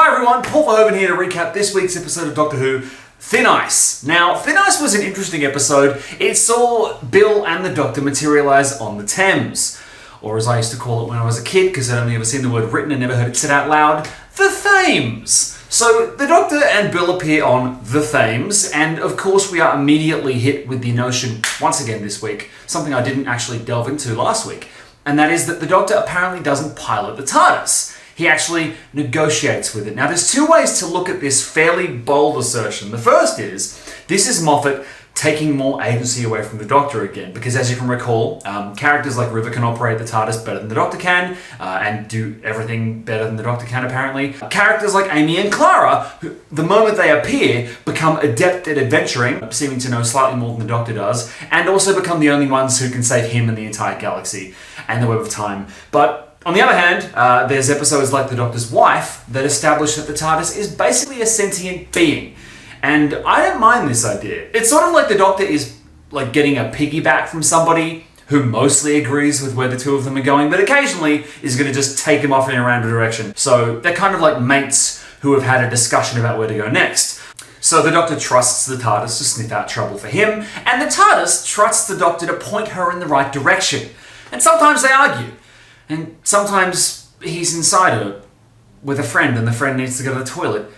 Hi everyone, Paul Verhoeven here to recap this week's episode of Doctor Who, Thin Ice. Now, Thin Ice was an interesting episode. It saw Bill and the Doctor materialise on the Thames. Or as I used to call it when I was a kid, because I'd only ever seen the word written and never heard it said out loud, the Thames. So the Doctor and Bill appear on the Thames, and of course we are immediately hit with the notion, once again this week, something I didn't actually delve into last week, and that is that the Doctor apparently doesn't pilot the TARDIS. He actually negotiates with it. Now, there's two ways to look at this fairly bold assertion. The first is, this is Moffat taking more agency away from the Doctor again, because as you can recall, characters like River can operate the TARDIS better than the Doctor can, and do everything better than the Doctor can, apparently. Characters like Amy and Clara, who, the moment they appear, become adept at adventuring, seeming to know slightly more than the Doctor does, and also become the only ones who can save him and the entire galaxy, and the Web of Time. But on the other hand, there's episodes like The Doctor's Wife that establish that the TARDIS is basically a sentient being. And I don't mind this idea. It's sort of like the Doctor is like getting a piggyback from somebody who mostly agrees with where the two of them are going, but occasionally is going to just take him off in a random direction. So they're kind of like mates who have had a discussion about where to go next. So the Doctor trusts the TARDIS to sniff out trouble for him, and the TARDIS trusts the Doctor to point her in the right direction. And sometimes they argue. And sometimes he's inside her with a friend and the friend needs to go to the toilet.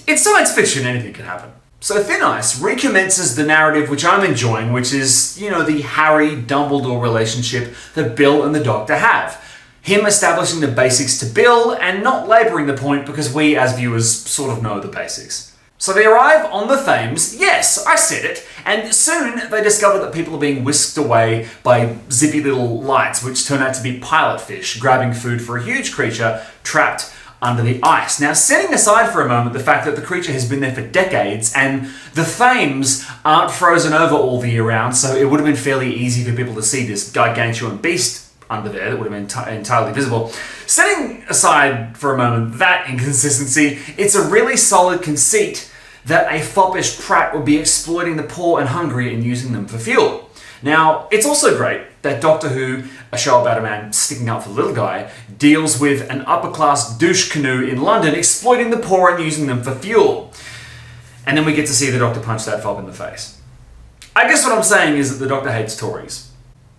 It's science fiction, anything can happen. So Thin Ice recommences the narrative which I'm enjoying, which is, the Harry-Dumbledore relationship that Bill and the Doctor have. Him establishing the basics to Bill and not labouring the point because we as viewers sort of know the basics. So they arrive on the Thames, yes, I said it, and soon they discover that people are being whisked away by zippy little lights, which turn out to be pilot fish, grabbing food for a huge creature trapped under the ice. Now, setting aside for a moment the fact that the creature has been there for decades, and the Thames aren't frozen over all the year round, so it would have been fairly easy for people to see this gargantuan beast under there that would have been entirely visible. Setting aside for a moment that inconsistency, it's a really solid conceit that a foppish Pratt would be exploiting the poor and hungry and using them for fuel. Now, it's also great that Doctor Who, a show about a man sticking up for the little guy, deals with an upper-class douche canoe in London exploiting the poor and using them for fuel. And then we get to see the Doctor punch that fop in the face. I guess what I'm saying is that the Doctor hates Tories.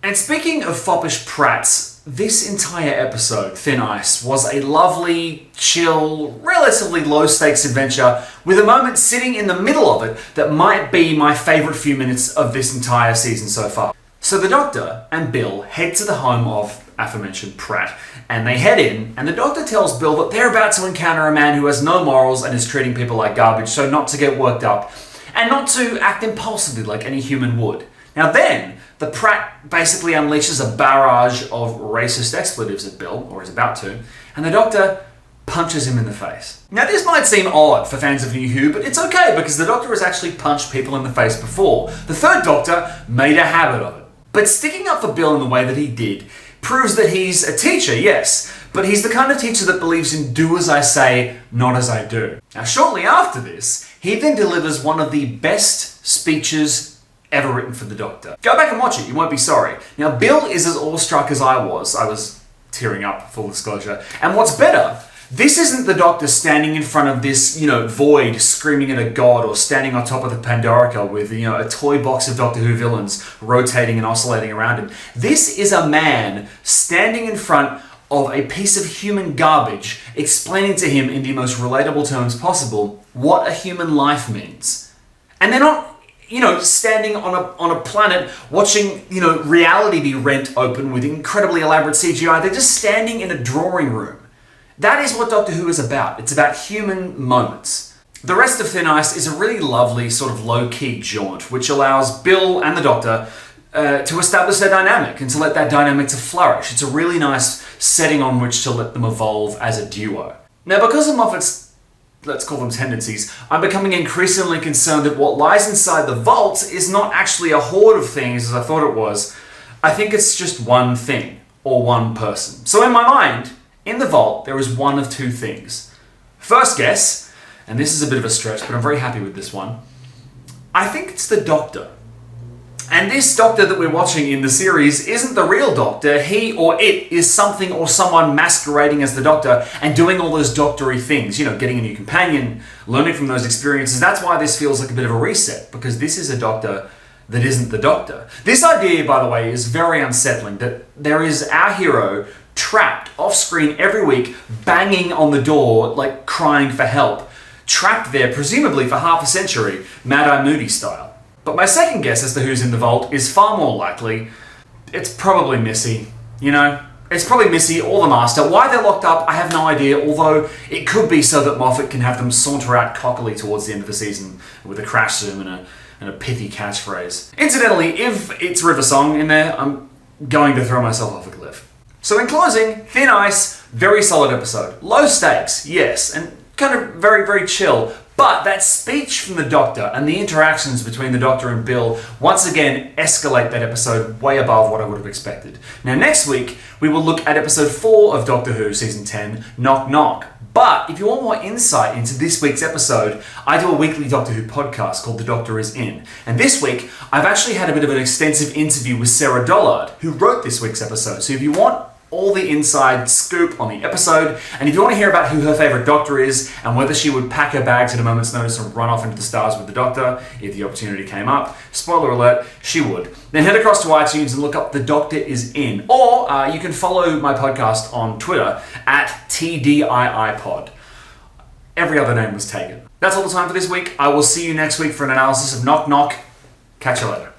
And speaking of foppish Pratts, this entire episode, Thin Ice, was a lovely, chill, relatively low-stakes adventure with a moment sitting in the middle of it that might be my favourite few minutes of this entire season so far. So the Doctor and Bill head to the home of aforementioned Pratt, and they head in, and the Doctor tells Bill that they're about to encounter a man who has no morals and is treating people like garbage, so not to get worked up, and not to act impulsively like any human would. Now then, the Pratt basically unleashes a barrage of racist expletives at Bill, or is about to, and the Doctor punches him in the face. Now this might seem odd for fans of New Who, but it's okay because the Doctor has actually punched people in the face before. The third Doctor made a habit of it. But sticking up for Bill in the way that he did proves that he's a teacher, yes, but he's the kind of teacher that believes in do as I say, not as I do. Now shortly after this, he then delivers one of the best speeches ever written for the Doctor. Go back and watch it, you won't be sorry. Now, Bill is as awestruck as I was. I was tearing up, full disclosure. And what's better, this isn't the Doctor standing in front of this, void screaming at a god or standing on top of the Pandorica with, a toy box of Doctor Who villains rotating and oscillating around him. This is a man standing in front of a piece of human garbage, explaining to him in the most relatable terms possible what a human life means. And they're not standing on a planet watching, reality be rent open with incredibly elaborate CGI. They're just standing in a drawing room. That is what Doctor Who is about. It's about human moments. The rest of Thin Ice is a really lovely sort of low-key jaunt, which allows Bill and the Doctor to establish their dynamic and to let that dynamic to flourish. It's a really nice setting on which to let them evolve as a duo. Now, because of Moffat's, let's call them tendencies, I'm becoming increasingly concerned that what lies inside the vault is not actually a horde of things as I thought it was. I think it's just one thing, or one person. So in my mind, in the vault, there is one of two things. First guess, and this is a bit of a stretch, but I'm very happy with this one, I think it's the Doctor. And this doctor that we're watching in the series isn't the real doctor. He or it is something or someone masquerading as the doctor and doing all those doctory things. You know, getting a new companion, learning from those experiences. That's why this feels like a bit of a reset, because this is a doctor that isn't the doctor. This idea, by the way, is very unsettling, that there is our hero trapped off screen every week, banging on the door, like crying for help. Trapped there, presumably for half a century, Mad-Eye Moody style. But my second guess as to who's in the vault is far more likely. It's probably Missy, you know? It's probably Missy or the Master. Why they're locked up, I have no idea, although it could be so that Moffat can have them saunter out cockily towards the end of the season with a crash zoom and a pithy catchphrase. Incidentally, if it's River Song in there, I'm going to throw myself off a cliff. So in closing, Thin Ice, very solid episode. Low stakes, yes, and kind of very, very chill. But that speech from the Doctor and the interactions between the Doctor and Bill once again escalate that episode way above what I would have expected. Now next week, we will look at episode 4 of Doctor Who Season 10, Knock Knock. But if you want more insight into this week's episode, I do a weekly Doctor Who podcast called The Doctor Is In. And this week, I've actually had a bit of an extensive interview with Sarah Dollard, who wrote this week's episode. So if you want all the inside scoop on the episode, and if you want to hear about who her favourite Doctor is and whether she would pack her bags at a moment's notice and run off into the stars with the Doctor if the opportunity came up, spoiler alert, she would, then head across to iTunes and look up The Doctor Is In. Or you can follow my podcast on Twitter at TDIIPod. Every other name was taken. That's all the time for this week. I will see you next week for an analysis of Knock Knock. Catch you later.